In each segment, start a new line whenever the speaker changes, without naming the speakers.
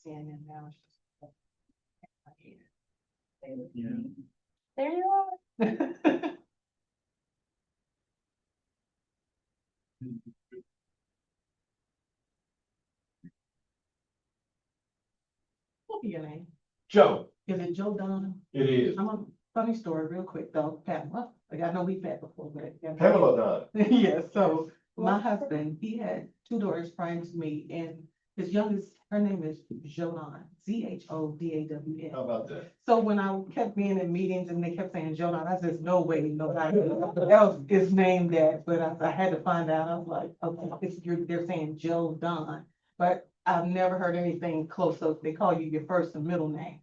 seeing it now. It's just.
Yeah.
There you are.
What be your name?
Joe,
Is it Joe Don?
it is.
I'm a funny story real quick though, Pamela. Like I know we've met before, but.
Pamela Dunn.
Yeah, so my husband, he had two daughters prior to me, and his youngest, her name is Jodan, Zhodawn.
How about that?
So when I kept being in meetings and they kept saying Jodan, I said, no way, nobody else is named that, but I had to find out. I was like, okay, they're saying Joe Don, but I've never heard anything close. So they call you your first and middle name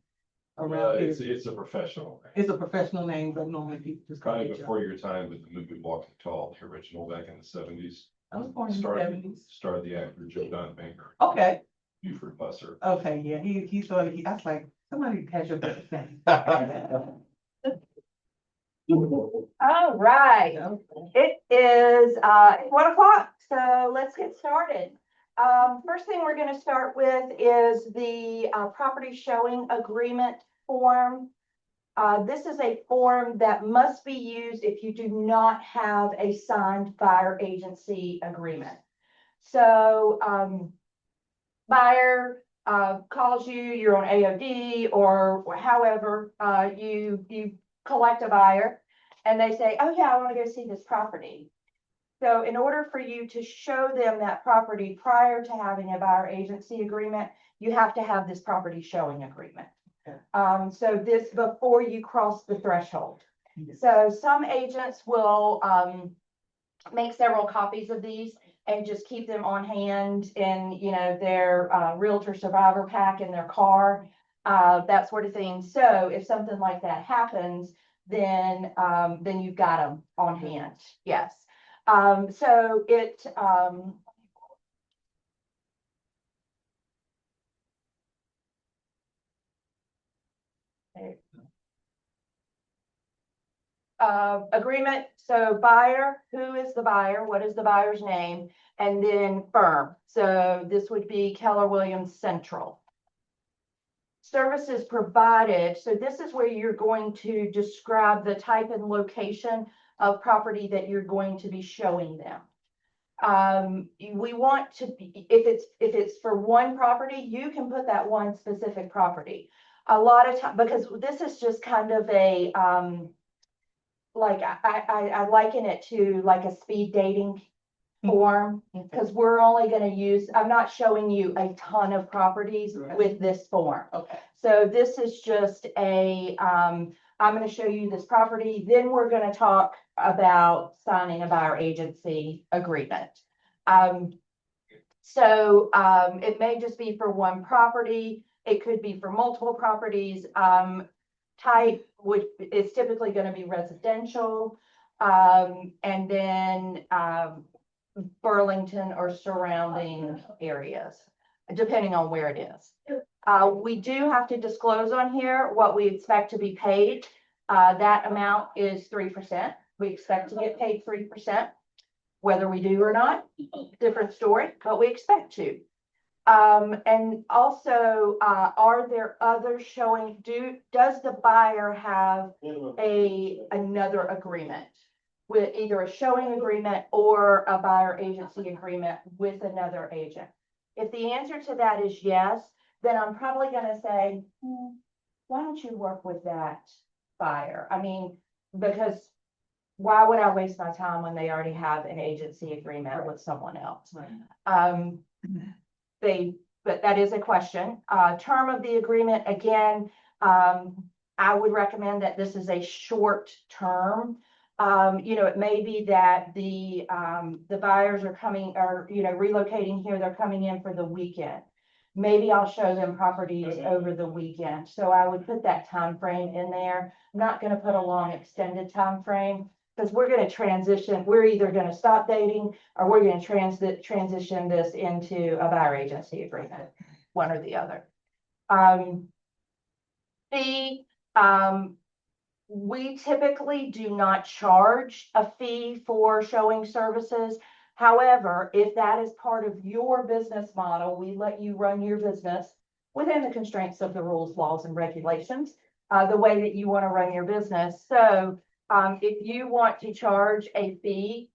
around here.
It's a professional name.
It's a professional name, but normally people just call
Kind
you
of
Joe.
before your time with the movie Walking Tall, the original back in the 70s.
I was born in the
Started,
70s.
started the actor Joe Don Banker,
Okay,
Buford Busser.
okay, yeah, he thought, I was like, somebody has your first name.
All right. It is 1 o'clock, so let's get started. First thing we're going to start with is the property showing agreement form. This is a form that must be used if you do not have a signed buyer agency agreement. So buyer calls you, you're on AOD or however, you collect a buyer and they say, oh yeah, I want to go see this property. So in order for you to show them that property prior to having a buyer agency agreement, you have to have this property showing agreement. So this before you cross the threshold. So some agents will make several copies of these and just keep them on hand in, their realtor survivor pack in their car, that sort of thing. So if something like that happens, then you've got them on hand. Yes. So it, agreement. So buyer, who is the buyer? What is the buyer's name? And then firm. So this would be Keller Williams Central. Services provided. So this is where you're going to describe the type and location of property that you're going to be showing them. We want to be, if it's for one property, you can put that one specific property. A lot of time, because this is just kind of a, like I liken it to like a speed dating form, because we're only going to use, I'm not showing you a ton of properties with this form.
Okay.
So this is just a, I'm going to show you this property, then we're going to talk about signing a buyer agency agreement. It may just be for one property. It could be for multiple properties. Type, which is typically going to be residential, and then Burlington or surrounding areas, depending on where it is. We do have to disclose on here what we expect to be paid. That amount is 3%. We expect to get paid 3%. Whether we do or not, different story, but we expect to. And also, are there others showing, does the buyer have another agreement with either a showing agreement or a buyer agency agreement with another agent? If the answer to that is yes, then I'm probably going to say, why don't you work with that buyer? I mean, because why would I waste my time when they already have an agency agreement with someone else?
Right.
But that is a question. Term of the agreement, again, I would recommend that this is a short term. It may be that the buyers are coming or, relocating here, they're coming in for the weekend. Maybe I'll show them properties over the weekend. So I would put that time frame in there. I'm not going to put a long extended time frame because we're going to transition. We're either going to stop dating or we're going to transition this into a buyer agency agreement, one or the other. We typically do not charge a fee for showing services. However, if that is part of your business model, we let you run your business within the constraints of the rules, laws, and regulations, the way that you want to run your business. So if you want to charge a fee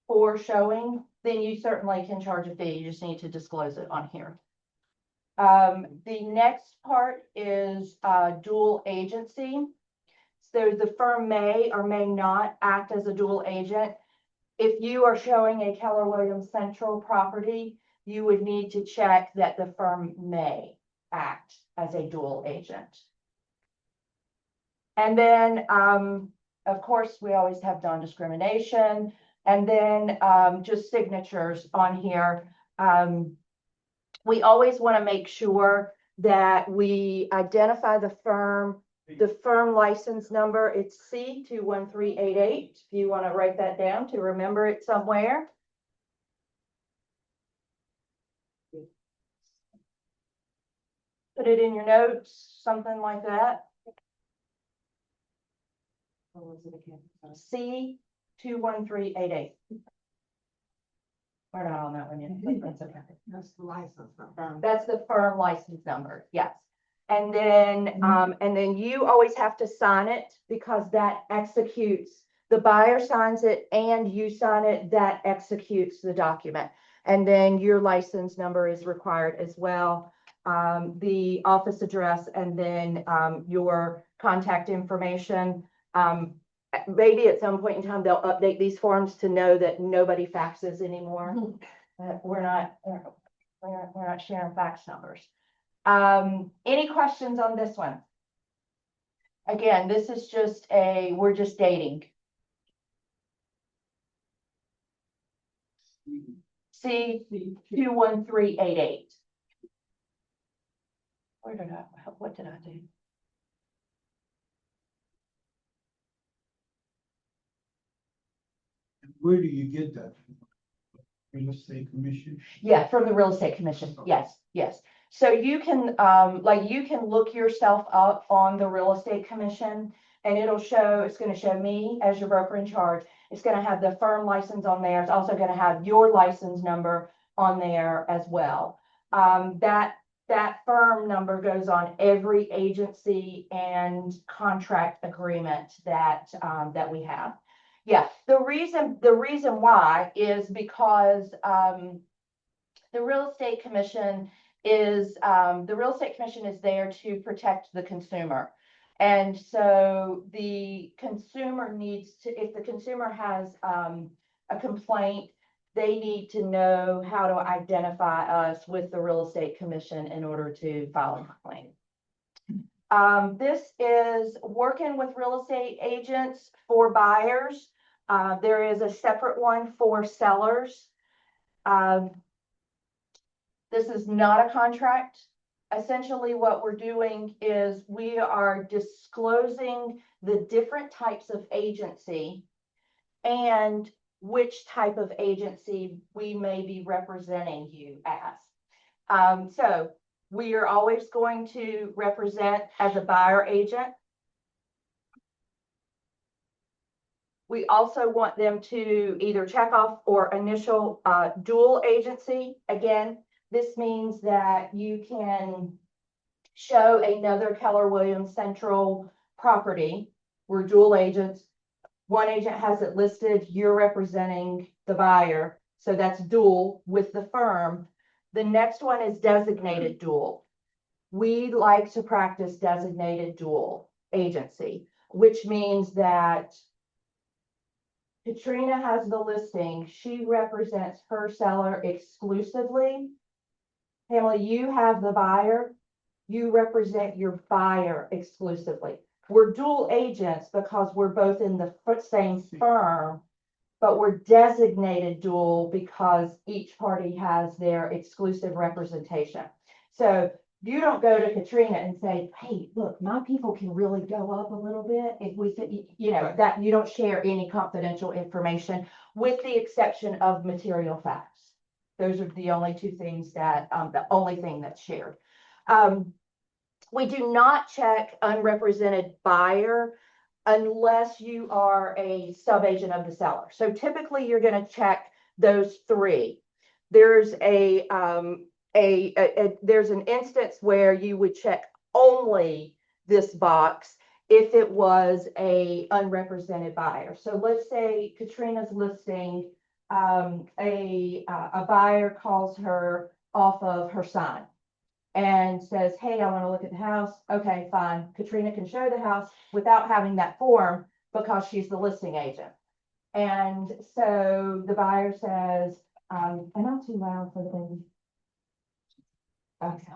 for showing, then you certainly can charge a fee. You just need to disclose it on here. The next part is dual agency. So the firm may or may not act as a dual agent. If you are showing a Keller Williams Central property, you would need to check that the firm may act as a dual agent. And then, of course, we always have non-discrimination, and then just signatures on here. We always want to make sure that we identify the firm license number. It's C21388. If you want to write that down to remember it somewhere. Put it in your notes, something like that. What was it again? C21388. We're not on that one yet, but that's okay.
That's the license. Number.
That's the firm license number, yes. And then you always have to sign it because that executes, the buyer signs it and you sign it, that executes the document. And then your license number is required as well. The office address and then your contact information. Maybe at some point in time, they'll update these forms to know that nobody faxes anymore. We're not sharing fax numbers. Any questions on this one? Again, this is just we're just dating. C21388. What did I do?
Where do you get that? Real estate commission?
Yeah, from the real estate commission. Yes, yes. So you can, you can look yourself up on the real estate commission and it'll show, it's going to show me as your broker in charge. It's going to have the firm license on there. It's also going to have your license number on there as well. That firm number goes on every agency and contract agreement that we have. Yeah, the reason why is because the real estate commission is there to protect the consumer. And so the consumer needs to, if the consumer has a complaint, they need to know how to identify us with the real estate commission in order to file a complaint. This is working with real estate agents for buyers. There is a separate one for sellers. This is not a contract. Essentially, what we're doing is we are disclosing the different types of agency and which type of agency we may be representing you as. So we are always going to represent as a buyer agent. We also want them to either check off or initial dual agency. Again, this means that you can show another Keller Williams Central property. We're dual agents. One agent has it listed, you're representing the buyer. So that's dual with the firm. The next one is designated dual. We like to practice designated dual agency, which means that Katrina has the listing. She represents her seller exclusively. Pamela, you have the buyer. You represent your buyer exclusively. We're dual agents because we're both in the same firm, but we're designated dual because each party has their exclusive representation. So you don't go to Katrina and say, hey, look, my people can really go up a little bit if we, that you don't share any confidential information with the exception of material facts. Those are the only two things that, the only thing that's shared. We do not check unrepresented buyer unless you are a sub-agent of the seller. So typically you're going to check those three. There's a there's an instance where you would check only this box if it was a unrepresented buyer. So let's say Katrina's listing, a buyer calls her off of her sign and says, hey, I want to look at the house. Okay, fine. Katrina can show the house without having that form because she's the listing agent. And so the buyer says, am I too loud for the baby? Okay,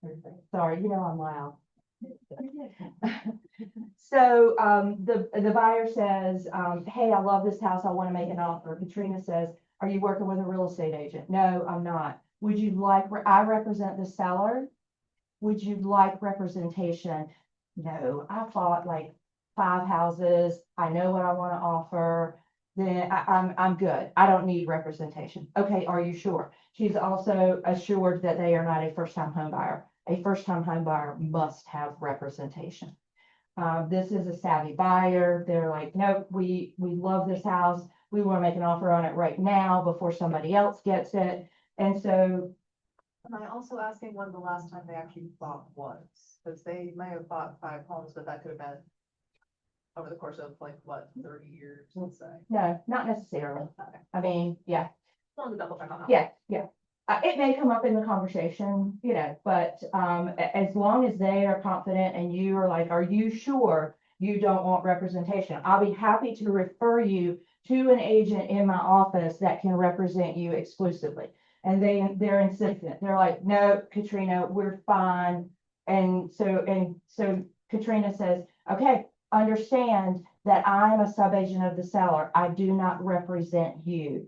perfect. Sorry, I'm loud. So, the buyer says, hey, I love this house. I want to make an offer. Katrina says, are you working with a real estate agent? No, I'm not. Would you like, I represent the seller. Would you like representation? No, I bought like 5 houses. I know what I want to offer. Then I'm good. I don't need representation. Okay, are you sure? She's also assured that they are not a first-time home buyer. A first-time home buyer must have representation. This is a savvy buyer. They're like, nope, we love this house. We want to make an offer on it right now before somebody else gets it. And so,
Am I also asking when the last time they actually bought was? Because they may have bought 5 homes, but that could have been over the course of like, what, 30 years, let's say.
no, not necessarily.
Okay.
I mean, yeah,
Just wanted to double check on that.
yeah. It may come up in the conversation, but as long as they are confident and you are like, are you sure you don't want representation? I'll be happy to refer you to an agent in my office that can represent you exclusively. And they're insistent. They're like, no, Katrina, we're fine. And so Katrina says, okay, understand that I'm a subagent of the seller. I do not represent you.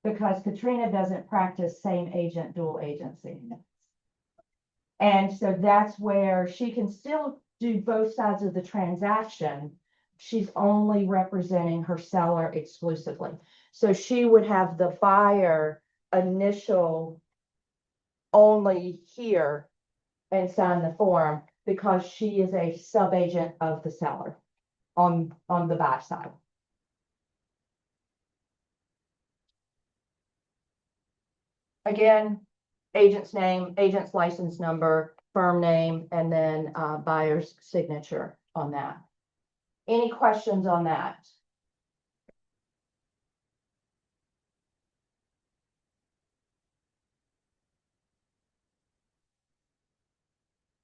Because Katrina doesn't practice same agent, dual agency. And so that's where she can still do both sides of the transaction. She's only representing her seller exclusively. So she would have the buyer initial only here and sign the form because she is a subagent of the seller on the buy side. Again, agent's name, agent's license number, firm name, and then buyer's signature on that. Any questions on that?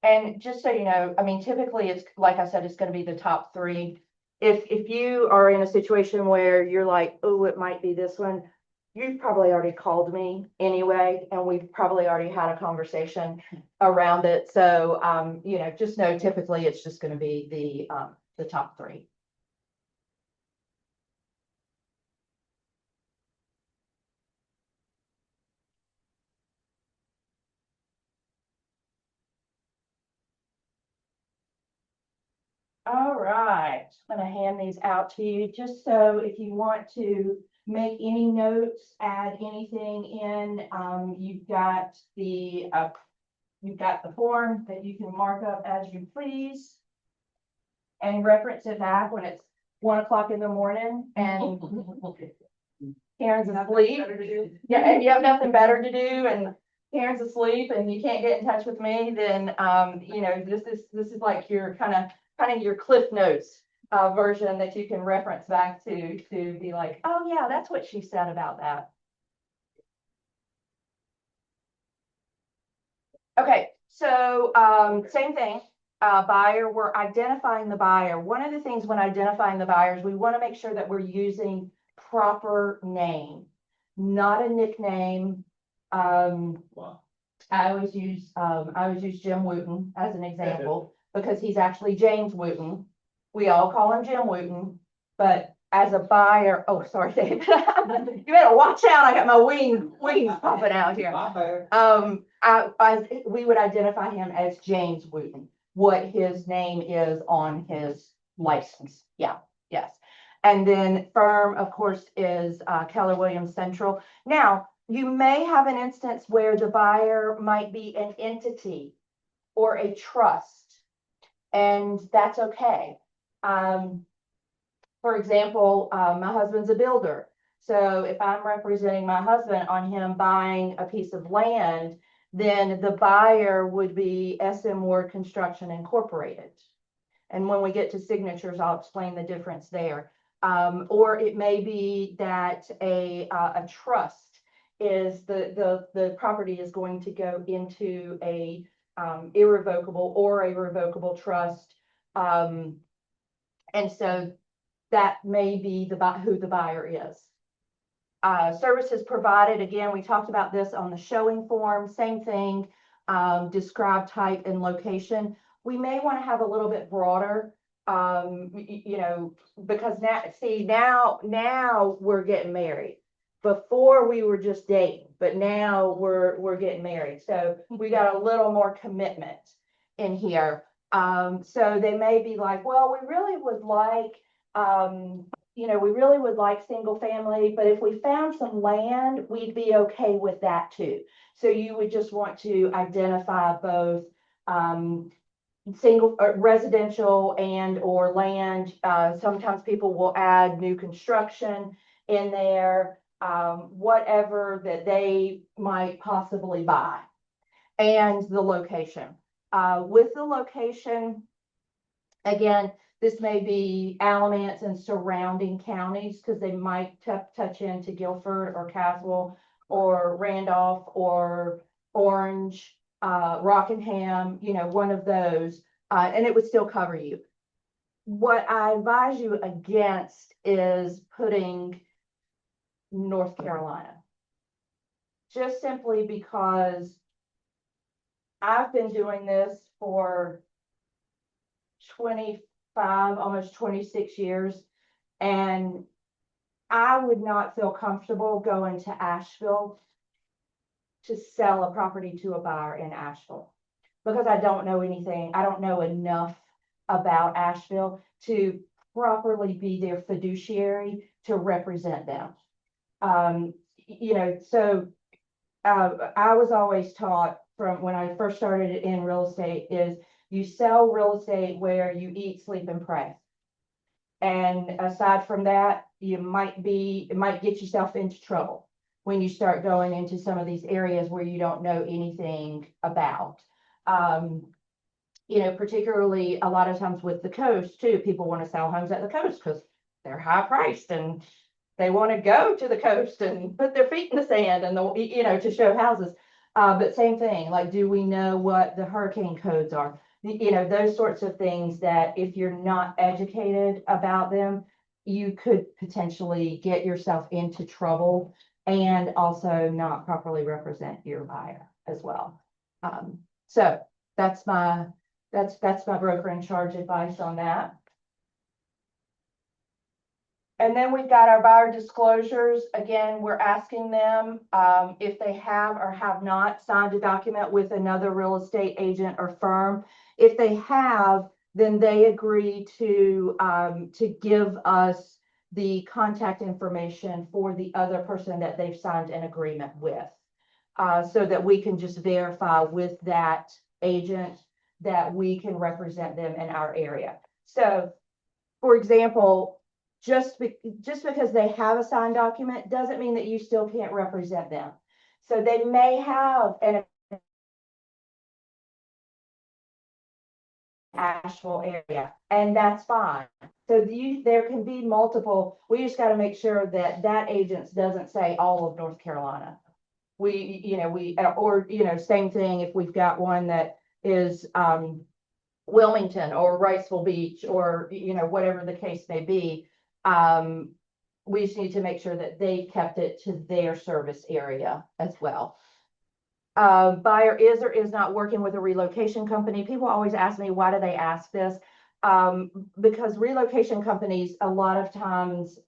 And just so you know, I mean, typically it's, like I said, it's going to be the top 3. If you are in a situation where you're like, oh, it might be this one, you've probably already called me anyway, and we've probably already had a conversation around it. So, just know typically it's just going to be the top 3. All right, I'm going to hand these out to you just so if you want to make any notes, add anything in, you've got the form that you can mark up as you please and reference it back when it's 1 o'clock in the morning and Karen's asleep. Yeah, and you have nothing better to do and Karen's asleep and you can't get in touch with me, then this is like your kind of your Cliff Notes version that you can reference back to be like, oh yeah, that's what she said about that. Okay, so same thing. Buyer, we're identifying the buyer. One of the things when identifying the buyers, we want to make sure that we're using proper name, not a nickname.
Wow.
I always use Jim Wooten as an example because he's actually James Wooten. We all call him Jim Wooten, but as a buyer, oh, sorry, David, you better watch out. I got my wings popping out here. We would identify him as James Wooten, what his name is on his license. Yeah, yes. And then firm, of course, is Keller Williams Central. Now, you may have an instance where the buyer might be an entity or a trust, and that's okay. For example, my husband's a builder. So if I'm representing my husband on him buying a piece of land, then the buyer would be SM Ward Construction Incorporated. And when we get to signatures, I'll explain the difference there. Or it may be that a trust is the property is going to go into a irrevocable or a revocable trust. And so that may be who the buyer is. Services provided, again, we talked about this on the showing form, same thing, describe type and location. We may want to have a little bit broader, you know, because now we're getting married. Before we were just dating, but now we're getting married. So we got a little more commitment in here. So they may be like, well, we really would like, you know, we really would like single family, but if we found some land, we'd be okay with that too. So you would just want to identify both single residential and or land. Sometimes people will add new construction in there, whatever that they might possibly buy, and the location. With the location, again, this may be Alamance and surrounding counties because they might touch into Guilford or Caswell or Randolph or Orange, Rockingham, you know, one of those, and it would still cover you. What I advise you against is putting North Carolina, just simply because I've been doing this for 25, almost 26 years, and I would not feel comfortable going to Asheville to sell a property to a buyer in Asheville because I don't know anything. I don't know enough about Asheville to properly be their fiduciary to represent them. You know, so I was always taught from when I first started in real estate is you sell real estate where you eat, sleep, and pray. And aside from that, it might get yourself into trouble when you start going into some of these areas where you don't know anything about. You know, particularly a lot of times with the coast too, people want to sell homes at the coast because they're high priced and they want to go to the coast and put their feet in the sand and you know, to show houses. But same thing, like, do we know what the hurricane codes are? You know, those sorts of things that if you're not educated about them, you could potentially get yourself into trouble and also not properly represent your buyer as well. So that's my broker in charge advice on that. And then we've got our buyer disclosures. Again, we're asking them if they have or have not signed a document with another real estate agent or firm. If they have, then they agree to give us the contact information for the other person that they've signed an agreement with, so that we can just verify with that agent that we can represent them in our area. So, for example, just because they have a signed document doesn't mean that you still can't represent them. So they may have an Asheville area, and that's fine. So there can be multiple. We just got to make sure that that agent doesn't say all of North Carolina. Or, you know, same thing if we've got one that is Wilmington or Riceville Beach or, you know, whatever the case may be. We just need to make sure that they kept it to their service area as well. Buyer is or is not working with a relocation company. People always ask me, why do they ask this? Because relocation companies, a lot of times,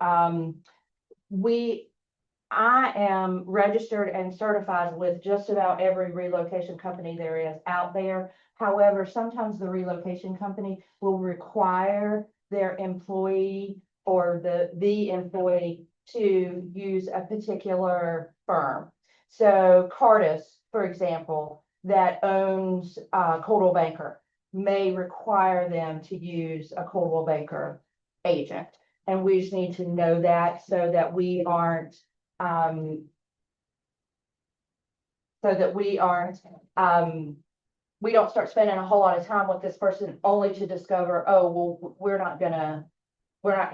I am registered and certified with just about every relocation company there is out there. However, sometimes the relocation company will require their employee or the employee to use a particular firm. So Cardis, for example, that owns Coldwell Banker may require them to use a Coldwell Banker agent. And we just need to know that so that we aren't, so that we aren't, we don't start spending a whole lot of time with this person only to discover, oh, well, we're not, we're not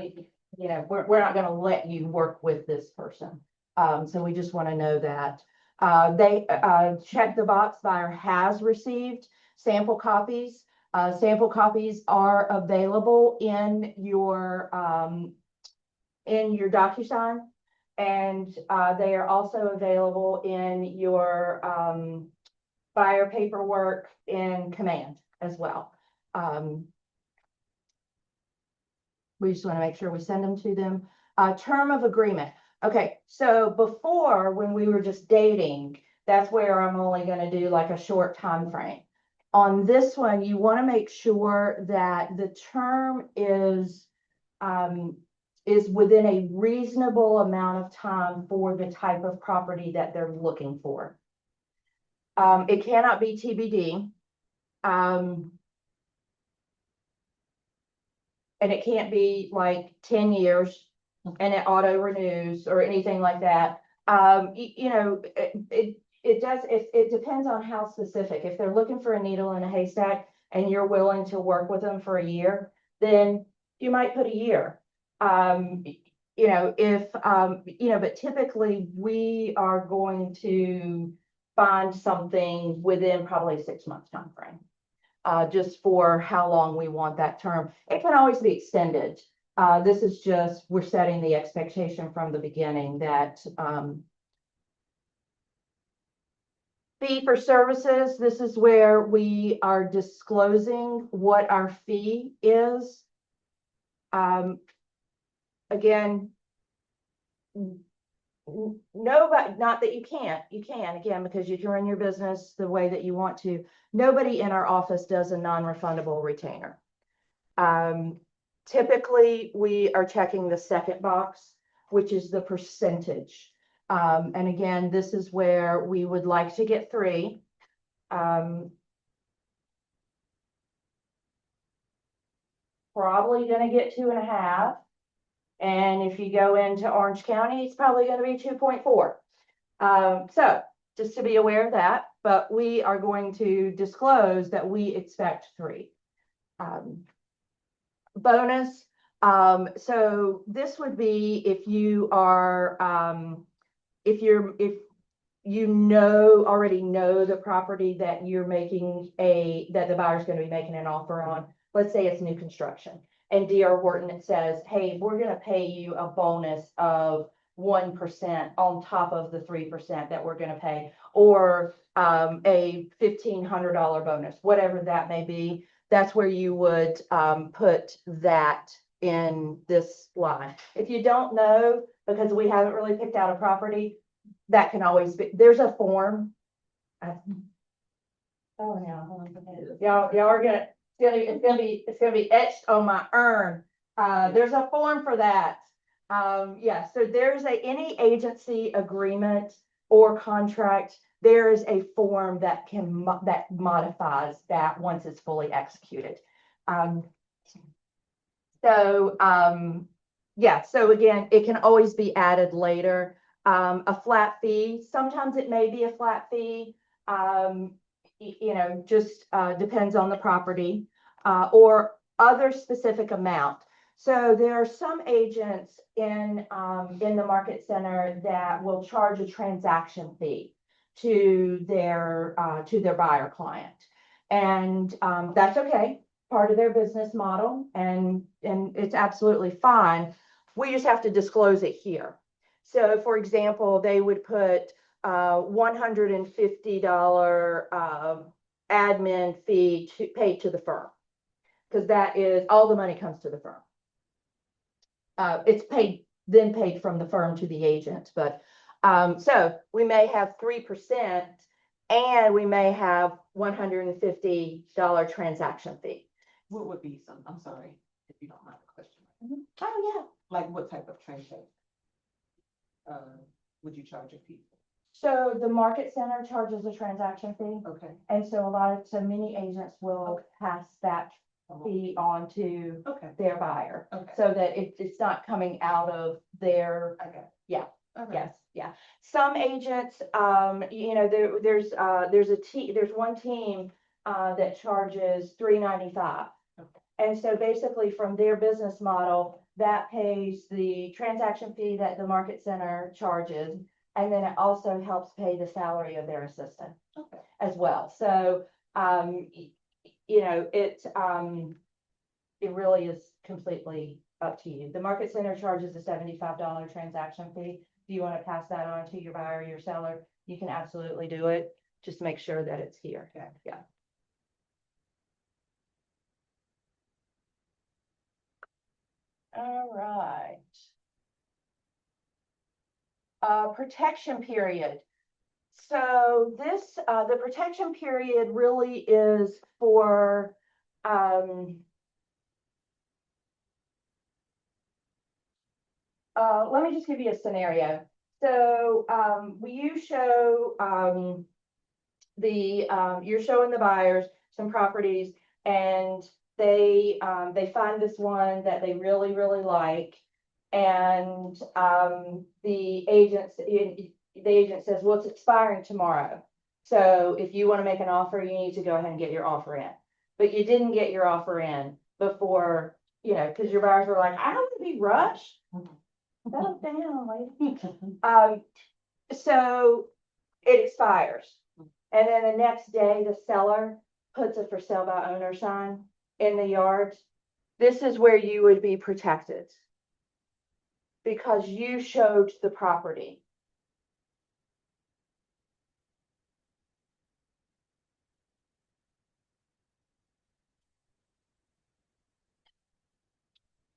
gonna let you work with this person. So we just want to know that. They check the box, buyer has received sample copies. Sample copies are available in your DocuSign. And they are also available in your buyer paperwork in Command as well. We just want to make sure we send them to them. Term of agreement. Okay, so before, when we were just dating, that's where I'm only going to do like a short time frame. On this one, you want to make sure that the term is within a reasonable amount of time for the type of property that they're looking for. It cannot be TBD. And it can't be like 10 years and it auto renews or anything like that. It depends on how specific. If they're looking for a needle in a haystack and you're willing to work with them for a year, then you might put a year. But typically we are going to find something within probably a 6-month time frame. Just for how long we want that term. It can always be extended. This is just, we're setting the expectation from the beginning that fee for services, this is where we are disclosing what our fee is. Again, nobody, not that you can again, because you can run your business the way that you want to. Nobody in our office does a non-refundable retainer. Typically we are checking the second box, which is the percentage. And again, this is where we would like to get 3. Probably gonna get 2.5. And if you go into Orange County, it's probably going to be 2.4. So just to be aware of that, but we are going to disclose that we expect 3. Bonus. So this would be if you are, if you already know the property that you're making that the buyer's going to be making an offer on. Let's say it's new construction. And D.R. Horton says, hey, we're going to pay you a bonus of 1% on top of the 3% that we're going to pay, or a $1,500 bonus, whatever that may be. That's where you would put that in this line. If you don't know, because we haven't really picked out a property, that can always be, there's a form. Oh, yeah. Y'all are gonna. It's gonna be etched on my urn. There's a form for that. Yeah, so there's any agency agreement or contract, there is a form that that modifies that once it's fully executed. Yeah, so again, it can always be added later. A flat fee, sometimes it may be a flat fee. Just depends on the property or other specific amount. So there are some agents in the market center that will charge a transaction fee to their buyer client, and that's okay, part of their business model, and it's absolutely fine. We just have to disclose it here. So, for example, they would put $150 admin fee paid to the firm, because that is all the money comes to the firm. It's paid from the firm to the agent, but so we may have 3% and we may have $150 transaction fee.
What would be some, I'm sorry, if you don't mind the question.
Oh, yeah.
Like what type of transaction? Would you charge a fee?
So the market center charges a transaction fee.
Okay.
And so many agents will pass that fee onto
Okay,
their buyer,
okay.
so that it's not coming out of their,
Okay.
Yeah.
Okay.
yes, yeah. Some agents, there's there's one team, that charges $3.95.
Okay.
And so basically from their business model, that pays the transaction fee that the market center charges. And then it also helps pay the salary of their assistant
Okay.
as well. So, it really is completely up to you. The market center charges a $75 transaction fee. If you want to pass that on to your buyer, your seller, you can absolutely do it. Just make sure that it's here.
Okay.
Yeah. All right. Protection period. So this, the protection period really is for, let me just give you a scenario. So, you show, you're showing the buyers some properties and they find this one that they really, really like. And, the agent says, well, it's expiring tomorrow. So if you want to make an offer, you need to go ahead and get your offer in. But you didn't get your offer in before, because your buyers were like, I don't want to be rushed. Settle down, lady. So it expires. And then the next day, the seller puts a for sale by owner sign in the yard. This is where you would be protected because you showed the property.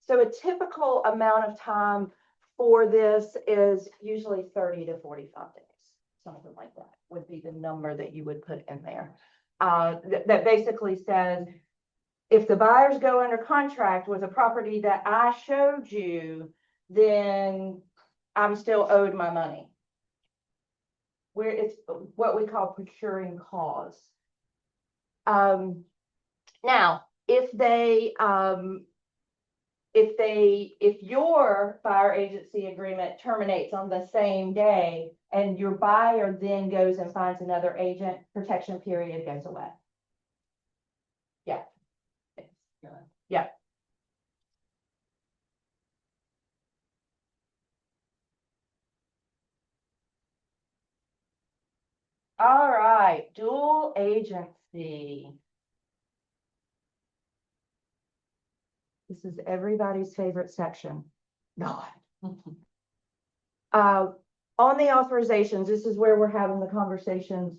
So a typical amount of time for this is usually 30 to 45 days, something like that would be the number that you would put in there. That basically says, if the buyers go under contract with a property that I showed you, then I'm still owed my money. Where it's what we call procuring cause. Now, if your buyer agency agreement terminates on the same day and your buyer then goes and finds another agent, protection period goes away. Yeah. Yeah. All right, dual agency. This is everybody's favorite section. No. On the authorizations, this is where we're having the conversations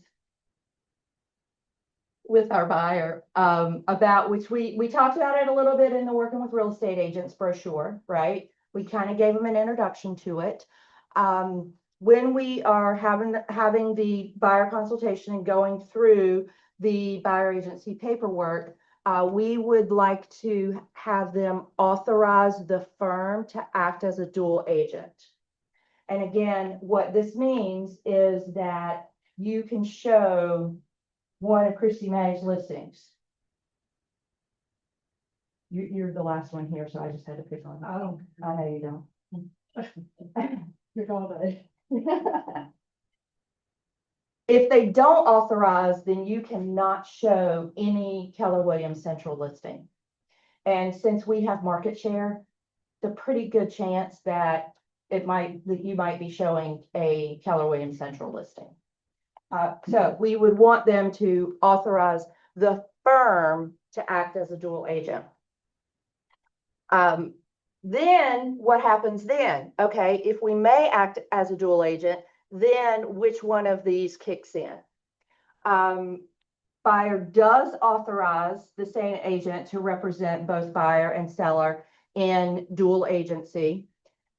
with our buyer, about which we talked about it a little bit in the working with real estate agents brochure, right? We kind of gave them an introduction to it. When we are having the buyer consultation and going through the buyer agency paperwork, we would like to have them authorize the firm to act as a dual agent. And again, what this means is that you can show one of Christy May's listings. You're the last one here, so I just had to pick on you. I know you don't.
You're going
If they don't authorize, then you cannot show any Keller Williams Central listing. And since we have market share, it's a pretty good chance that you might be showing a Keller Williams Central listing. So we would want them to authorize the firm to act as a dual agent. Then what happens then? Okay, if we may act as a dual agent, then which one of these kicks in? Buyer does authorize the same agent to represent both buyer and seller in dual agency.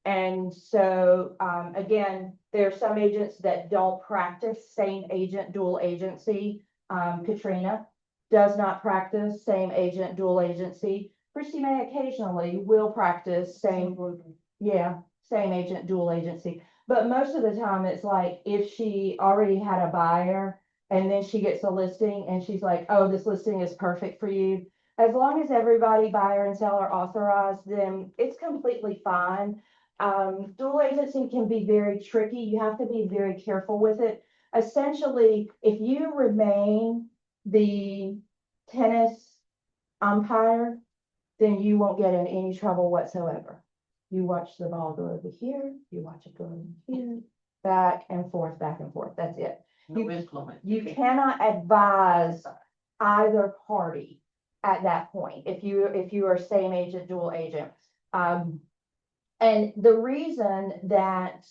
And so, again, there are some agents that don't practice same agent dual agency. Katrina does not practice same agent dual agency. Christy May occasionally will practice same agent dual agency. But most of the time it's like if she already had a buyer and then she gets a listing and she's like, oh, this listing is perfect for you. as long as everybody, buyer and seller authorized them, it's completely fine. Dual agency can be very tricky. You have to be very careful with it. Essentially, if you remain the tennis umpire, then you won't get in any trouble whatsoever. You watch the ball go over here, you watch it go over here, back and forth, back and forth. That's it.
No influence.
You cannot advise either party at that point, if you are same agent, dual agent. And the reason that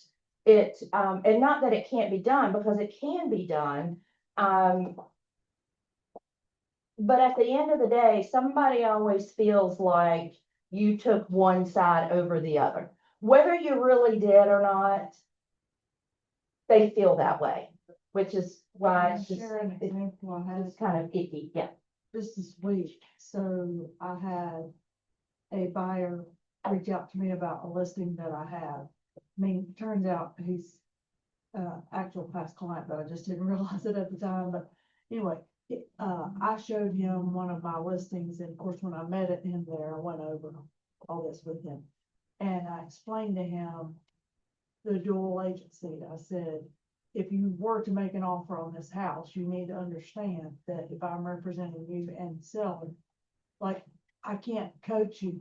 and not that it can't be done, because it can be done. But at the end of the day, somebody always feels like you took one side over the other. Whether you really did or not, they feel that way, which is why it's just,
Share an example I had
it's kind of icky, yeah.
this week. So I had a buyer reach out to me about a listing that I have. I mean, turns out he's actual past client, but I just didn't realize it at the time. But anyway, I showed him one of my listings, and of course, when I met it in there, I went over all this with him. And I explained to him the dual agency. I said, if you were to make an offer on this house, you need to understand that if I'm representing you and selling, like, I can't coach you.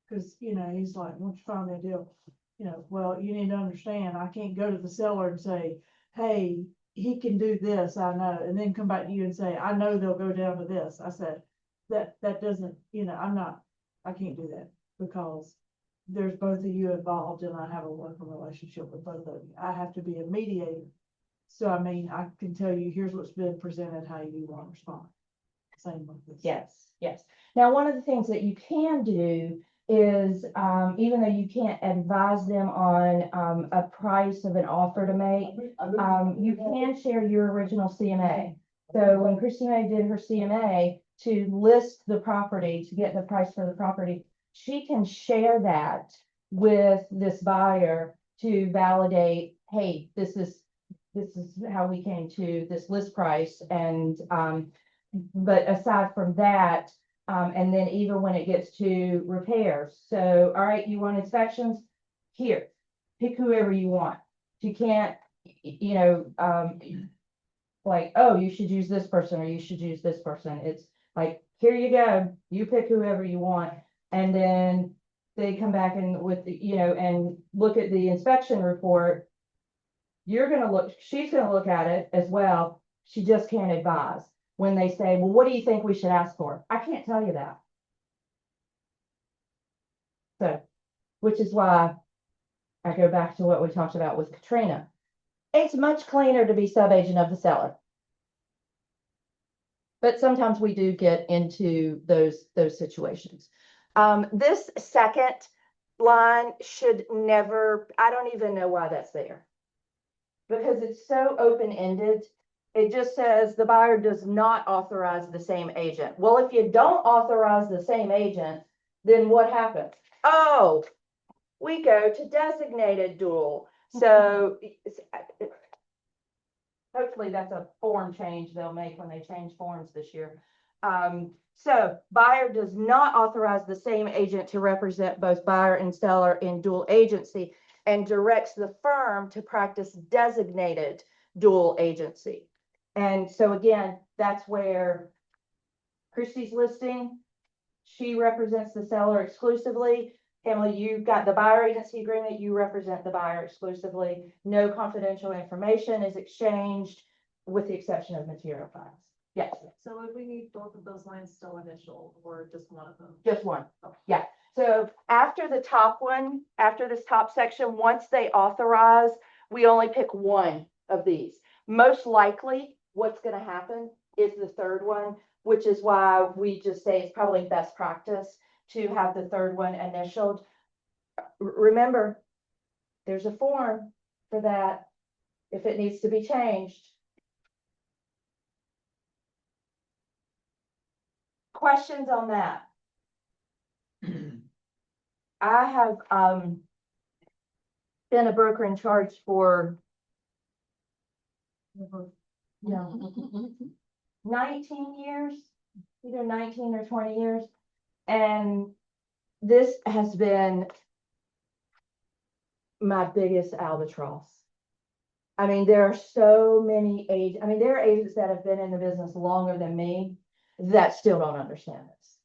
Cause, you know, he's like, won't you find me a deal? You know, well, you need to understand, I can't go to the seller and say, hey, he can do this, I know, and then come back to you and say, I know they'll go down to this. I said, that doesn't, you know, I can't do that, because there's both of you involved, and I have a working relationship with both of you. I have to be a mediator. So, I mean, I can tell you, here's what's been presented, how you want to respond. Same with this.
Yes, yes. Now, one of the things that you can do is, even though you can't advise them on, a price of an offer to make, you can share your original CMA. So when Christina did her CMA to list the property, to get the price for the property, she can share that with this buyer to validate, hey, this is how we came to this list price. And, but aside from that, and then even when it gets to repairs, so, all right, you want inspections? Here, pick whoever you want. You can't, you know, like, oh, you should use this person or you should use this person. It's like, here you go, you pick whoever you want. And then they come back and with, you know, and look at the inspection report. She's gonna look at it as well. She just can't advise. When they say, well, what do you think we should ask for? I can't tell you that. So, which is why I go back to what we talked about with Katrina. It's much cleaner to be sub-agent of the seller. But sometimes we do get into those situations. This second line should never, I don't even know why that's there. Because it's so open-ended. It just says the buyer does not authorize the same agent. Well, if you don't authorize the same agent, then what happens? Oh, we go to designated dual. So hopefully that's a form change they'll make when they change forms this year. So buyer does not authorize the same agent to represent both buyer and seller in dual agency, and directs the firm to practice designated dual agency. And so again, that's where Christie's listing, she represents the seller exclusively. Emily, you've got the buyer agency agreement, you represent the buyer exclusively. No confidential information is exchanged with the exception of material files. Yes,
So would we need both of those lines still initial, or just one of them?
just one. Yeah. So after the top one, after this top section, once they authorize, we only pick one of these. Most likely what's going to happen is the third one, which is why we just say it's probably best practice to have the third one initialed. Remember, there's a form for that if it needs to be changed. Questions on that? I have been a broker in charge for 19 years. either 19 or 20 years. And this has been my biggest albatross. I mean, there are so many there are agents that have been in the business longer than me that still don't understand this.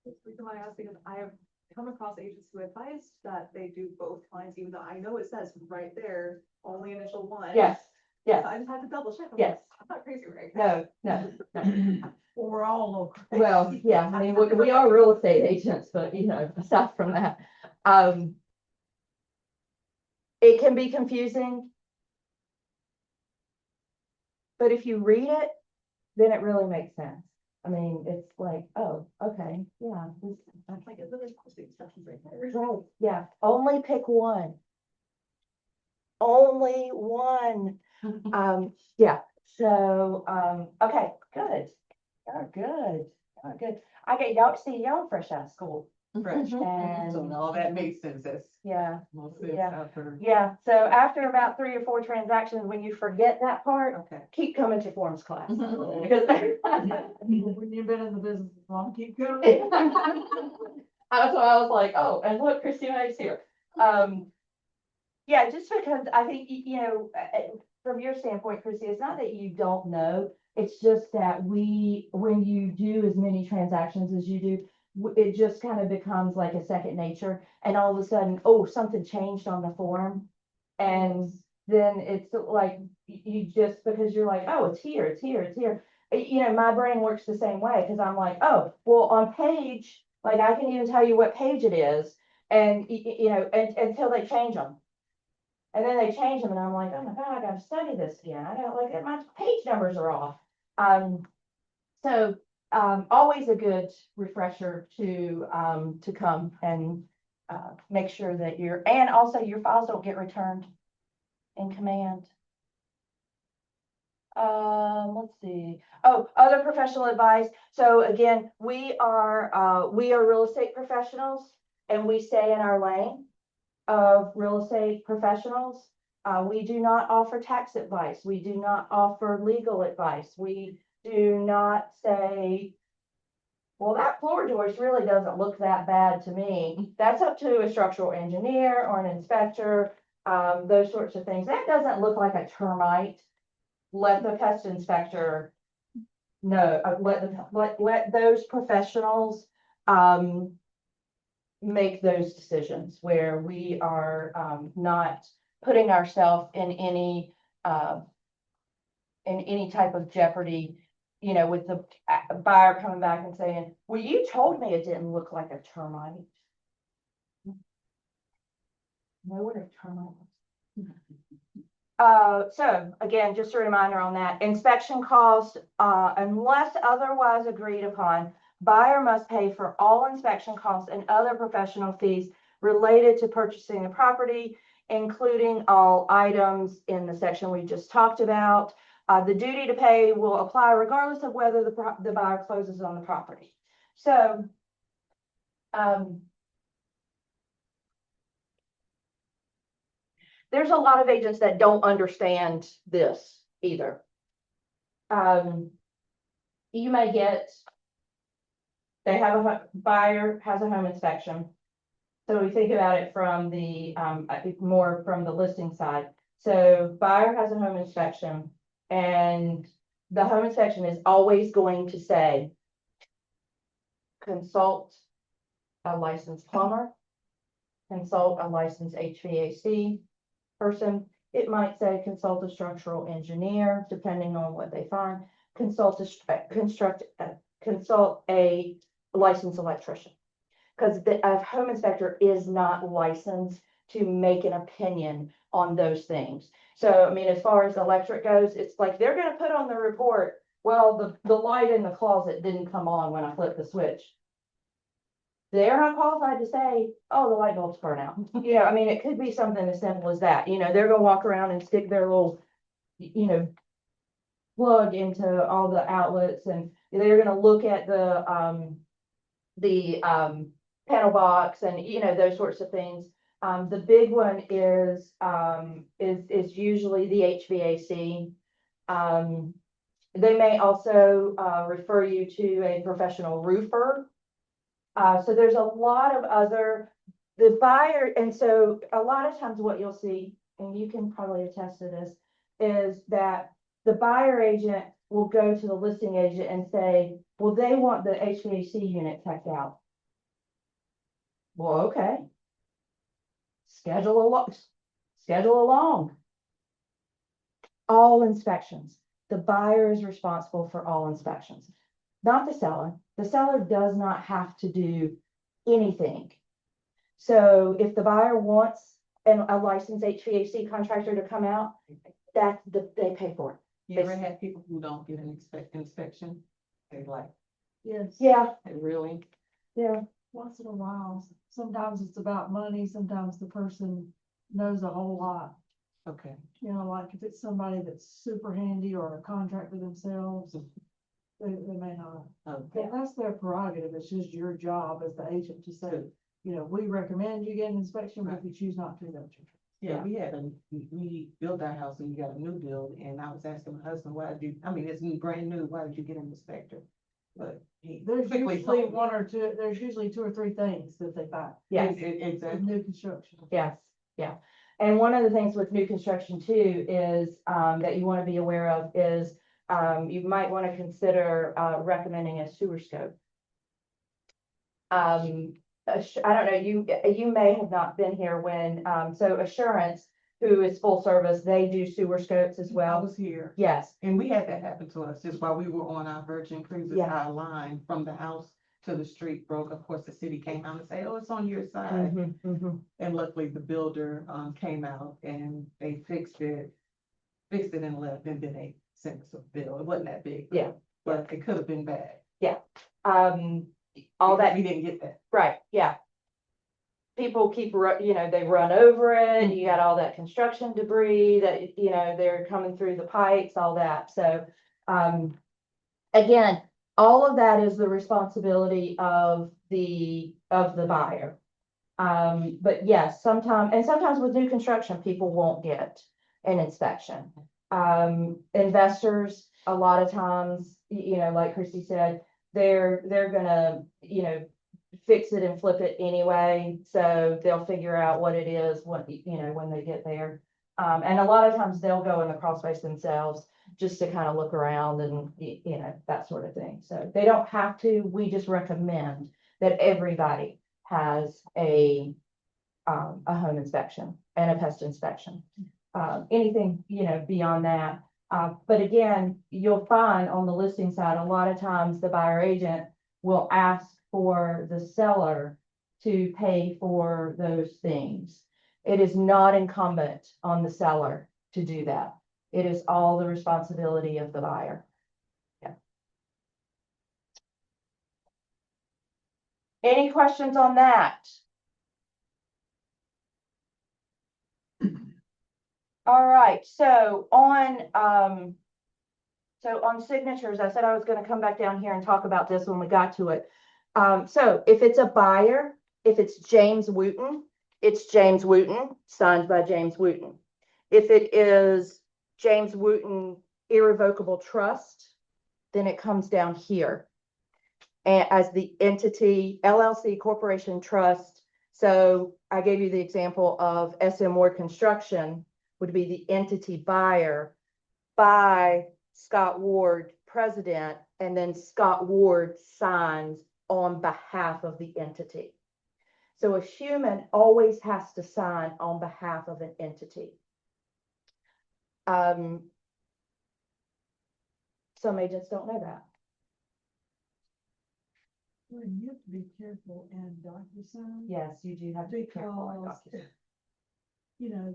The reason why I ask, because I have come across agents who advise that they do both clients, even though I know it says right there, only initial one.
Yes, yes,
I just had to double check. I'm
yes.
like, I'm not crazy, right?
No.
We're all over.
Well, yeah, I mean, we are real estate agents, but aside from that, it can be confusing. But if you read it, then it really makes sense. I mean, it's like, oh, okay, yeah.
That's like, it really puts the instructions right there.
Right, yeah, only pick one. Only one. Yeah, so, okay, good. You're good. You're good. I get y'all, see y'all fresh out of school.
Fresh.
And,
So all that makes sense, that's
yeah,
most of it
Yeah.
after.
yeah. So after about 3 or 4 transactions, when you forget that part,
Okay.
keep coming to forms class.
Mhm.
Because
When you've been in the business as long, keep going.
That's why I was like, oh, and look, Christina is here. Yeah, just because I think, from your standpoint, Chrissy, it's not that you don't know. It's just that when you do as many transactions as you do, it just kind of becomes like a second nature. And all of a sudden, oh, something changed on the form. And then it's like, you just, because you're like, oh, it's here, it's here, it's here. My brain works the same way, because I'm like, oh, well, on page, like I can even tell you what page it is. And, until they change them. And then they change them and I'm like, oh my God, I gotta study this again. I gotta look at my page numbers are off. So always a good refresher to come and make sure that and also your files don't get returned in command. Let's see. Oh, other professional advice. So again, we are real estate professionals and we stay in our lane of real estate professionals. We do not offer tax advice. We do not offer legal advice. We do not say, well, that floor joist really doesn't look that bad to me. That's up to a structural engineer or an inspector, those sorts of things. That doesn't look like a termite. Let the pest inspector know, let those professionals, make those decisions where we are not putting ourselves in any type of jeopardy, with the buyer coming back and saying, well, you told me it didn't look like a termite. Know what a termite is. So again, just a reminder on that, inspection costs, unless otherwise agreed upon, buyer must pay for all inspection costs and other professional fees related to purchasing the property, including all items in the section we just talked about. The duty to pay will apply regardless of whether the buyer closes on the property. So, there's a lot of agents that don't understand this either. You may get, they have buyer has a home inspection. So we think about it from the, I think more from the listing side. So buyer has a home inspection and the home inspection is always going to say, consult a licensed plumber, consult a licensed HVAC person. It might say consult a structural engineer, depending on what they find, consult a licensed electrician. Because a home inspector is not licensed to make an opinion on those things. So, I mean, as far as electric goes, it's like they're gonna put on the report, well, the light in the closet didn't come on when I flipped the switch. They're not qualified to say, oh, the light bulb's burnt out. I mean, it could be something as simple as that. They're gonna walk around and stick their little, plug into all the outlets, and they're gonna look at the panel box and, those sorts of things. The big one is usually the HVAC. They may also, refer you to a professional roofer. So there's a lot of other, the buyer, and so a lot of times what you'll see, and you can probably attest to this, is that the buyer agent will go to the listing agent and say, well, they want the HVAC unit checked out. Well, okay. Schedule along. All inspections. The buyer is responsible for all inspections, not the seller. The seller does not have to do anything. So if the buyer wants a licensed HVAC contractor to come out, they pay for it.
You ever had people who don't get an inspection? They like,
Yes.
Yeah,
they really,
yeah,
Once in a while, sometimes it's about money, sometimes the person knows a whole lot.
okay.
You know, like if it's somebody that's super handy or a contractor themselves, they may not.
Okay.
And that's their prerogative. It's just your job as the agent to say, you know, we recommend you get an inspection, but if you choose not to, that's your choice.
Yeah, we built our house and we got a new build, and I was asking my husband, why did you, I mean, it's brand new, why did you get an inspector? But he
There's
quickly
usually
told me.
there's usually 2 or 3 things that they buy
yes.
with
Exactly.
new construction.
Yes, yeah. And one of the things with new construction too is, that you want to be aware of is, you might want to consider, recommending a sewer scope. I don't know, you may have not been here when, so Assurance, who is full service, they do sewer scopes as
I
well.
was here,
Yes,
and we had that happen to us just while we were on our Virgin Cruises,
Yeah.
our line from the house to the street broke. Of course, the city came out and say, oh, it's on your side.
mhm, mhm.
And luckily the builder, came out and they fixed it and left, and then they sent us a bill. It wasn't that big.
Yeah.
But it could have been bad.
All that.
We didn't get that.
Right, yeah. People keep, they run over it, you got all that construction debris that, they're coming through the pipes, all that, so. Again, all of that is the responsibility of the buyer. But yes, sometimes with new construction, people won't get an inspection. Investors, a lot of times, like Christy said, they're gonna, fix it and flip it anyway, so they'll figure out what it is, when they get there. And a lot of times they'll go in the crawl space themselves just to kind of look around and, that sort of thing. So they don't have to, we just recommend that everybody has a home inspection and a pest inspection. Anything, beyond that. But again, you'll find on the listing side, a lot of times the buyer agent will ask for the seller to pay for those things. It is not incumbent on the seller to do that. It is all the responsibility of the buyer. Yeah. Any questions on that? All right, so on signatures, I said I was going to come back down here and talk about this when we got to it. So if it's a buyer, if it's James Wooten, it's James Wooten, signed by James Wooten. If it is James Wooten Irrevocable Trust, then it comes down here. And as the entity, LLC Corporation Trust. So I gave you the example of SM Ward Construction would be the entity buyer by Scott Ward, president, and then Scott Ward signs on behalf of the entity. So a human always has to sign on behalf of an entity. Some agents don't know that.
Well, you have to be careful in DocuSign.
Yes, you do have to be careful on
Because,
DocuSign.
you know,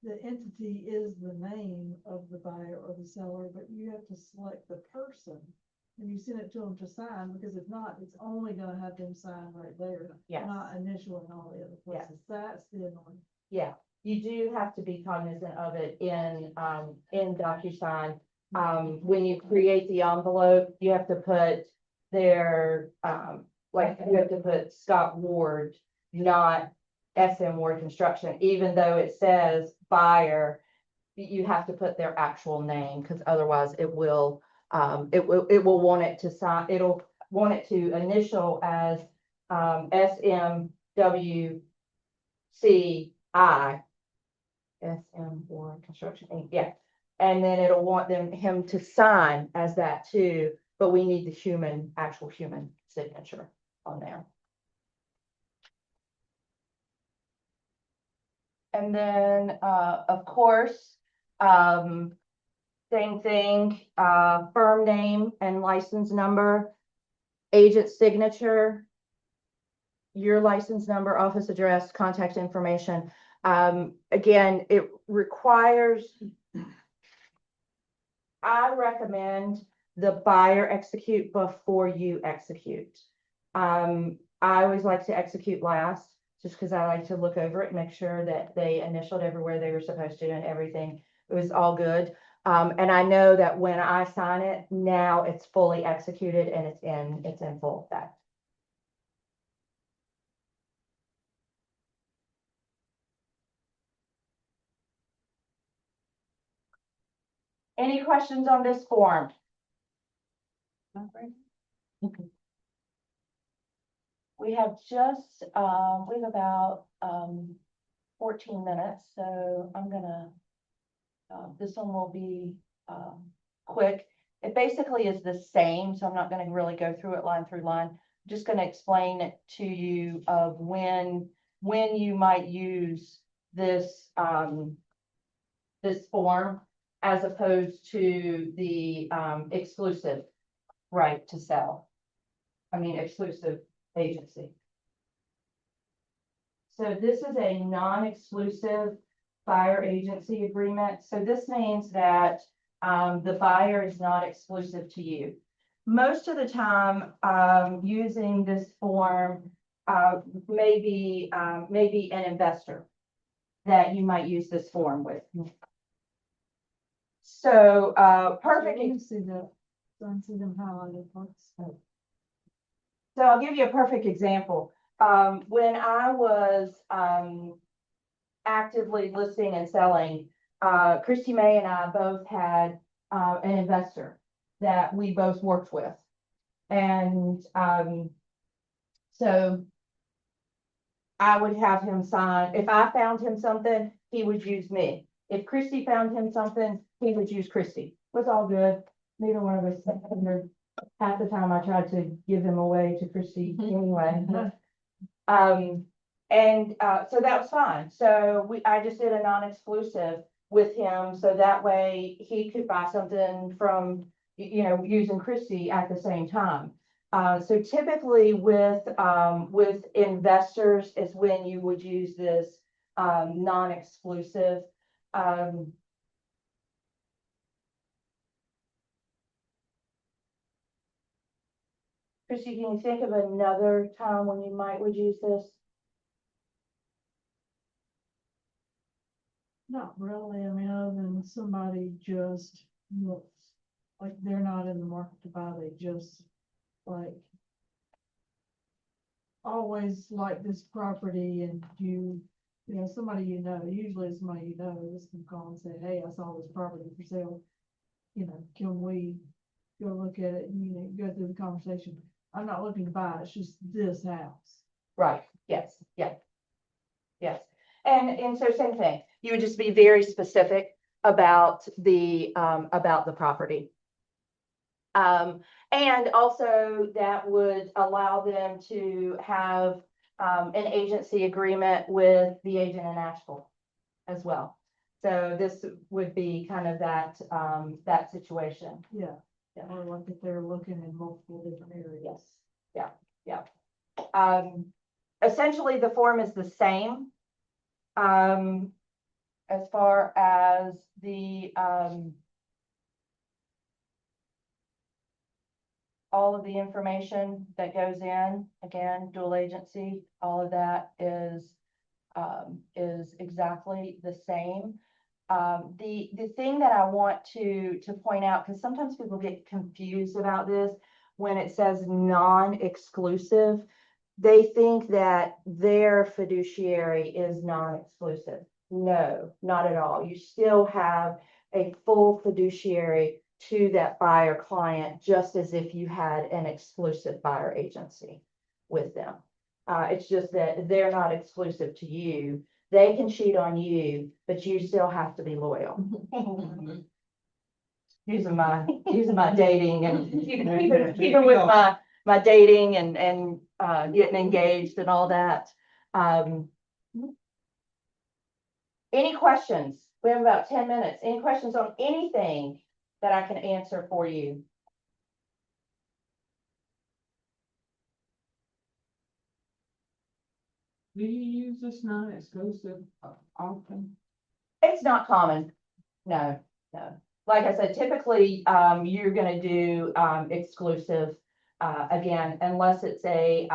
the entity is the name of the buyer or the seller, but you have to select the person. And you send it to them to sign, because if not, it's only gonna have them sign right there.
Yes.
Not initial and all the other
Yes.
places. That's the annoying.
Yeah, you do have to be cognizant of it in DocuSign. When you create the envelope, you have to put their, you have to put Scott Ward, not SM Ward Construction, even though it says buyer, you have to put their actual name, because otherwise it will want it to sign, it'll want it to initial as, SMWCI. SM or Construction Inc., yeah. And then it'll want him to sign as that too, but we need the actual human signature on there. And then, of course, same thing, firm name and license number, agent signature, your license number, office address, contact information. Again, it requires, I recommend the buyer execute before you execute. I always like to execute last, just because I like to look over it and make sure that they initialed everywhere they were supposed to and everything. It was all good. And I know that when I sign it, now it's fully executed and it's in full effect. Any questions on this form? We have just, we have about 14 minutes, so I'm gonna, this one will be quick. It basically is the same, so I'm not gonna really go through it line through line. I'm just gonna explain it to you of when you might use this, this form as opposed to the exclusive right to sell. I mean, exclusive agency. So this is a non-exclusive buyer agency agreement. So this means that the buyer is not exclusive to you. Most of the time, using this form, maybe an investor that you might use this form with. So, perfect.
You can see that, so I can see them highlighted parts.
So I'll give you a perfect example. When I was actively listing and selling, Christy May and I both had an investor that we both worked with. And so I would have him sign. If I found him something, he would use me. If Christy found him something, he would use Christy. It was all good. Neither one of us, half the time I tried to give him away to Christy anyway. So that was fine. So I just did a non-exclusive with him, so that way he could buy something from, using Christy at the same time. So typically with investors is when you would use this, non-exclusive. Christy, can you think of another time when you would use this?
Not really, I mean, other than somebody just looks like they're not in the market to buy, they just like always like this property and somebody usually it's somebody just can call and say, hey, I saw this property for sale. Can we go look at it and, go through the conversation. I'm not looking to buy, it's just this house.
Right, yes, yeah. Yes, and so same thing, you would just be very specific about the property. And also that would allow them to have an agency agreement with the agent in Asheville as well. So this would be kind of that situation.
Yeah. Or like if they're looking in multiple different areas.
Yes, yeah. Essentially the form is the same. As far as the all of the information that goes in, again, dual agency, all of that is exactly the same. The thing that I want to point out, because sometimes people get confused about this, when it says non-exclusive, they think that their fiduciary is non-exclusive. No, not at all. You still have a full fiduciary to that buyer client, just as if you had an exclusive buyer agency with them. It's just that they're not exclusive to you. They can cheat on you, but you still have to be loyal. Using my dating and even with my dating and getting engaged and all that. Any questions? We have about 10 minutes. Any questions on anything that I can answer for you?
Do you use this non-exclusive often?
It's not common. No, no. Like I said, typically, you're gonna do, exclusive, again, unless it's a,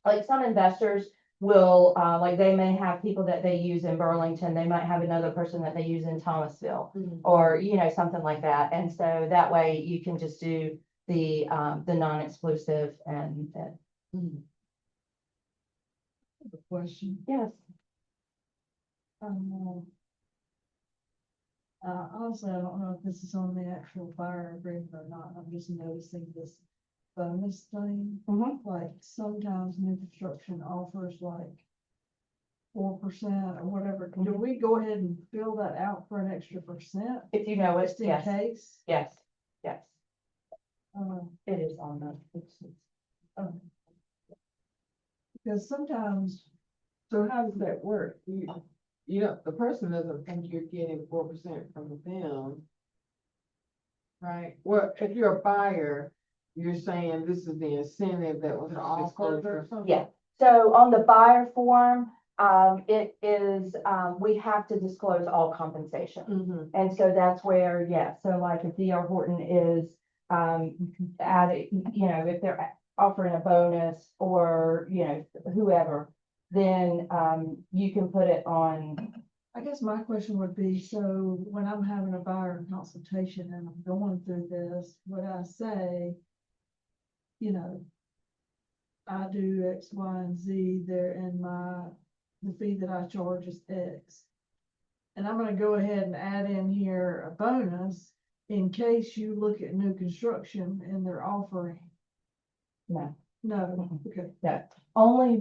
like some investors will, like they may have people that they use in Burlington. They might have another person that they use in Thomasville or, something like that. And so that way you can just do the non-exclusive and,
The question.
yes.
Honestly, I don't know if this is on the actual buyer agreement or not. I'm just noticing this bonus thing.
Mhm.
Like sometimes new construction offers like 4% or whatever. Do we go ahead and fill that out for an extra percent?
If you know it,
Just in
yes,
case?
yes, yes,
Um,
it is on the.
um, Because sometimes,
So how does that work? The person doesn't think you're getting 4% from them. Right? Well, if you're a buyer, you're saying this is the incentive that was offered or something?
Yeah, so on the buyer form, it is, we have to disclose all compensation.
Mhm.
And so that's where, yeah, so like if D.R. Horton is, adding, if they're offering a bonus or, whoever, then, you can put it on.
I guess my question would be, so when I'm having a buyer consultation and I'm going through this, would I say, I do X, Y, and Z there and the fee that I charge is X. And I'm gonna go ahead and add in here a bonus in case you look at new construction and they're offering.
No.
No, okay.
No, only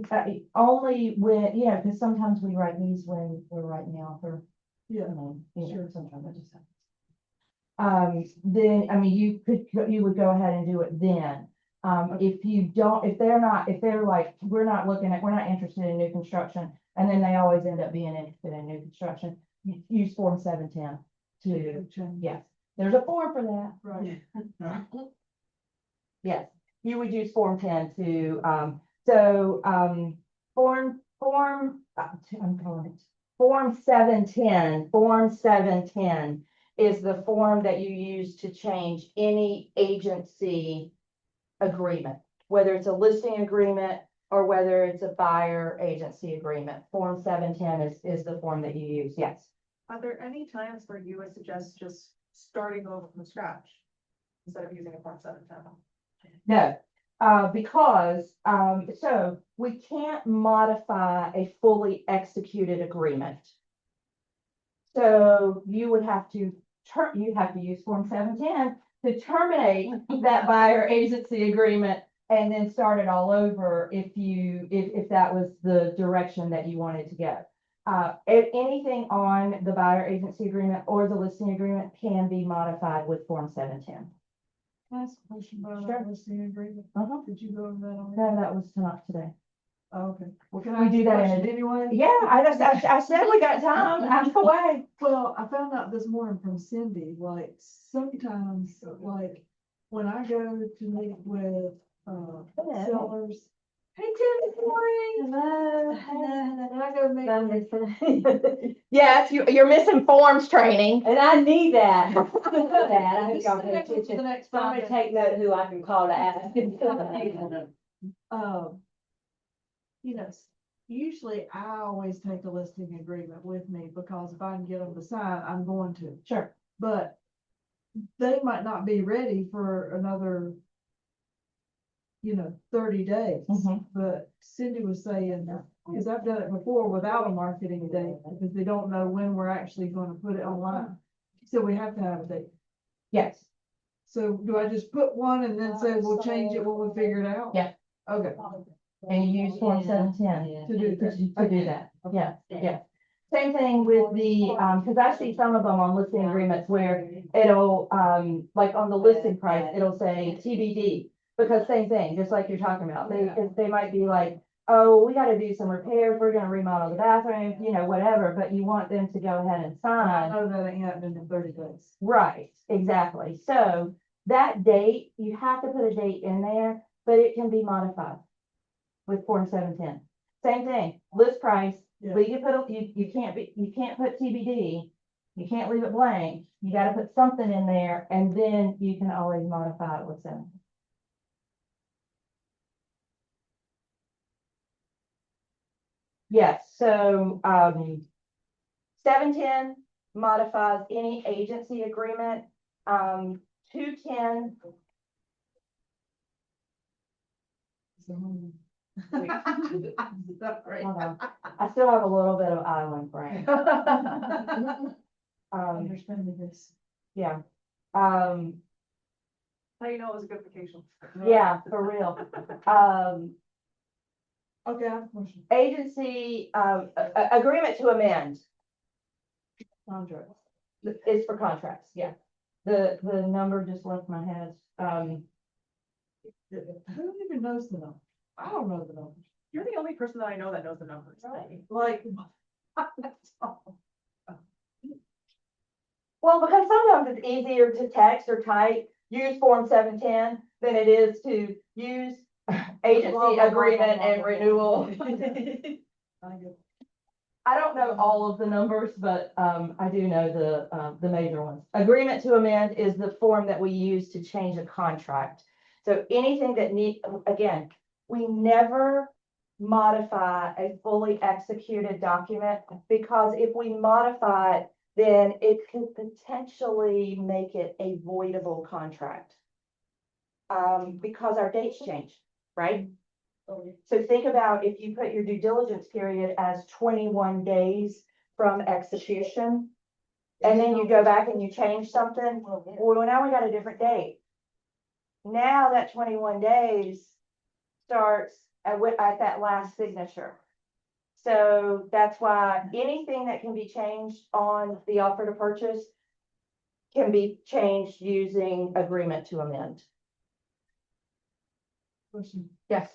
when, because sometimes we write these when we're writing the offer.
Yeah,
Sure, sometimes it just happens. Then, I mean, you would go ahead and do it then. If you don't, if they're like, we're not interested in new construction, and then they always end up being interested in new construction, use Form 710 to, yes, there's a form for that.
right.
Yes, you would use Form 10 to, I'm calling it, Form 710 is the form that you use to change any agency agreement, whether it's a listing agreement or whether it's a buyer agency agreement. Form 710 is the form that you use, yes.
Are there any times where you would suggest just starting over from scratch instead of using a Form 710?
No, because, so we can't modify a fully executed agreement. So you would have to use Form 710 to terminate that buyer agency agreement and then start it all over if that was the direction that you wanted to go. Anything on the buyer agency agreement or the listing agreement can be modified with Form 710.
Can I ask a question about
Sure.
that listing agreement?
Uh-huh.
Did you go over that already?
No, that was not today.
Oh, okay. Well, can
We
I
do
ask a
that in
question
a-
anyway?
Yeah, I said we got time. Ask away.
Well, I found out this morning from Cindy, like sometimes, like when I go to meet with, sellers. Hey, Tim, good morning.
Hello.
And I go meet.
Yes, you're missing forms training.
And I need that. I hope
This
y'all
is
pay
the next one for
attention.
the next
So I'm
5
gonna take note of who I can call to ask.
Um, usually I always take a listing agreement with me because if I can get them to sign, I'm going to.
Sure.
But they might not be ready for another 30 days.
Mhm.
But Cindy was saying, because I've done it before without a marketing date, because they don't know when we're actually gonna put it online. So we have to have a date.
Yes,
So do I just put one and then say we'll change it when we figure it out?
Yeah.
Okay.
and you use Form 710
To do that.
to do that. Yeah, yeah. Same thing with the, because I see some of them on listing agreements where it'll, like on the listing price, it'll say TBD. Because same thing, just like you're talking about, they might be like, oh, we gotta do some repairs, we're gonna remodel the bathroom, whatever, but you want them to go ahead and
I
sign.
know that ain't happening in 30 days.
Right, exactly. So that date, you have to put a date in there, but it can be modified with Form 710. Same thing, list price,
Yeah.
but you can't put TBD, you can't leave it blank. You gotta put something in there and then you can always modify it with them. Yes, so, 710 modifies any agency agreement. 210, hold on, I still have a little bit of island brain.
Understanding this.
Yeah,
How you know it was a good vacation?
yeah, for real.
Okay, I have a question.
Agency, agreement to amend
Contract.
is for contracts, yeah. The number just left my head.
Who even knows the number? I don't know the numbers.
You're the only person that I know that knows the numbers.
Like.
Well, because sometimes it's easier to text or type, use Form 710 than it is to use agency agreement and renewal. I don't know all of the numbers, but I do know the major ones. Agreement to amend is the form that we use to change a contract. So anything that again, we never modify a fully executed document, because if we modify it, then it could potentially make it a voidable contract. Because our dates change, right? So think about if you put your due diligence period as 21 days from execution, and then you go back and you change something, well, now we got a different date. Now that 21 days starts at that last signature. So that's why anything that can be changed on the offer to purchase can be changed using agreement to amend.
Question.
Yes.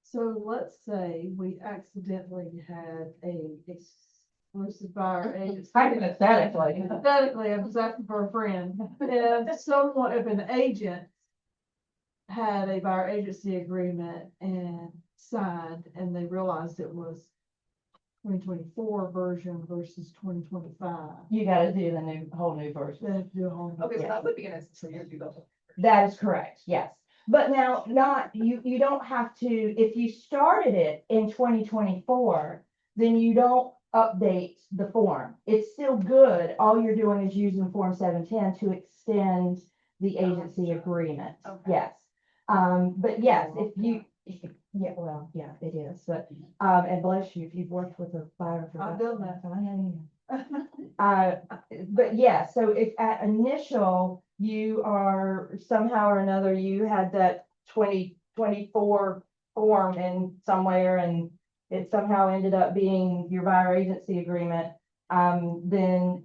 So let's say we accidentally had a exclusive buyer agency.
Hypothetically.
Hypothetically, I'm just asking for a friend. If an agent had a buyer agency agreement and signed, and they realized it was 2024 version versus 2025.
You gotta do the whole new
They
version.
have to do a whole.
Okay, so
Yeah.
that would be an instance where you do those.
That is correct, yes. But now, you don't have to, if you started it in 2024, then you don't update the form. It's still good. All you're doing is using Form 710 to extend the agency agreement.
Okay.
Yes. But yes, if you, yeah, well, yeah, it is, but, and bless you, if you've worked with a buyer for.
I've done that.
I know you have. But yeah, so if at initial, you are somehow or another, you had that 2024 form in somewhere and it somehow ended up being your buyer agency agreement, then,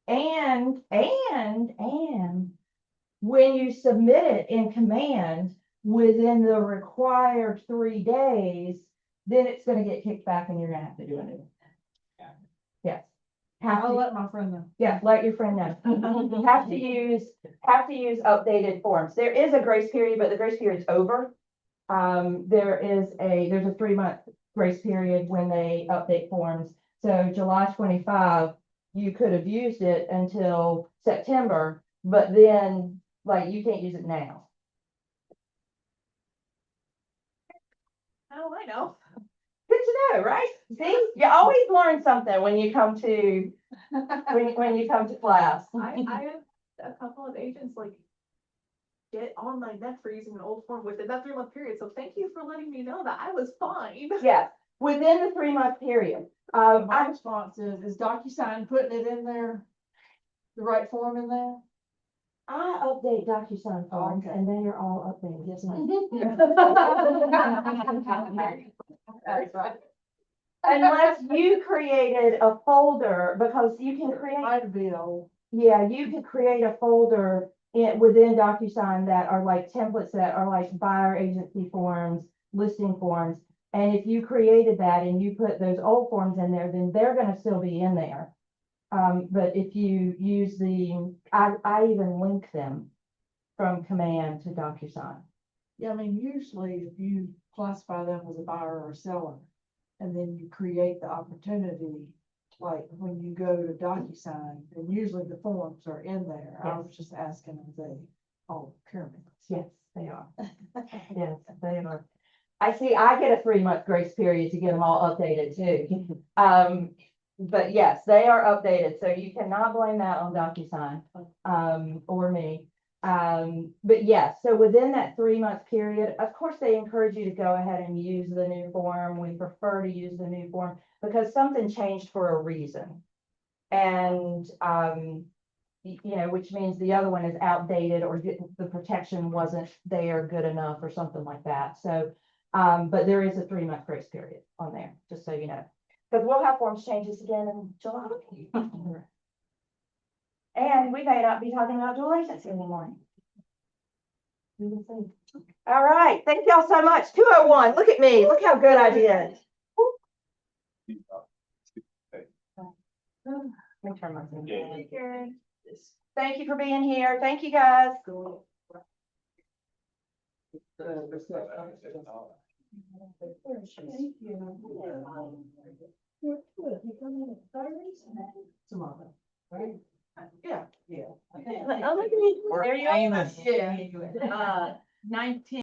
and when you submit it in command within the required 3 days, then it's gonna get kicked back and you're gonna have to do a new one. Yes. Have
I'll
to,
let my friend know.
yeah, let your friend know. Have to use updated forms. There is a grace period, but the grace period's over. There's a 3-month grace period when they update forms. So July 25, you could have used it until September, but then like you can't use it now.
Oh, I know.
Good to know, right? See, you always learn something when you come to when you come to class.
I have a couple of agents, like, get on my neck for using an old form within that 3-month period. So thank you for letting me know that I was fine.
Yes, within the 3-month period.
My response is DocuSign putting it in there, the right form in there?
I update DocuSign forms
Okay.
and they are all updated.
Yes, ma'am. That's right.
Unless you created a folder, because you can create,
Might be old.
yeah, you can create a folder within DocuSign that are like templates that are like buyer agency forms, listing forms. And if you created that and you put those old forms in there, then they're gonna still be in there. But if you use I even link them from command to DocuSign.
Yeah, I mean, usually if you classify them as a buyer or a seller, and then you create the opportunity, like when you go to DocuSign, and usually the forms are in there. I was just asking if they all procurement.
Yes, they are. Yes, they are. I see, I get a 3-month grace period to get them all updated too. But yes, they are updated, so you cannot blame that on DocuSign, or me. But yes, so within that 3-month period, of course, they encourage you to go ahead and use the new form. We prefer to use the new form because something changed for a reason. And, you know, which means the other one is outdated or the protection wasn't there good enough or something like that. So, but there is a 3-month grace period on there, just so you know. Because we'll have forms changes again in July. And we may not be talking about dual agency anymore. We will see. All right, thank y'all so much. 201, look at me, look how good I did. Let me turn my thing on. Thank you for being here. Thank you, guys.
Tomorrow, right?
Yeah.
Yeah.
Oh, look at me. There you are.
Yeah.
19.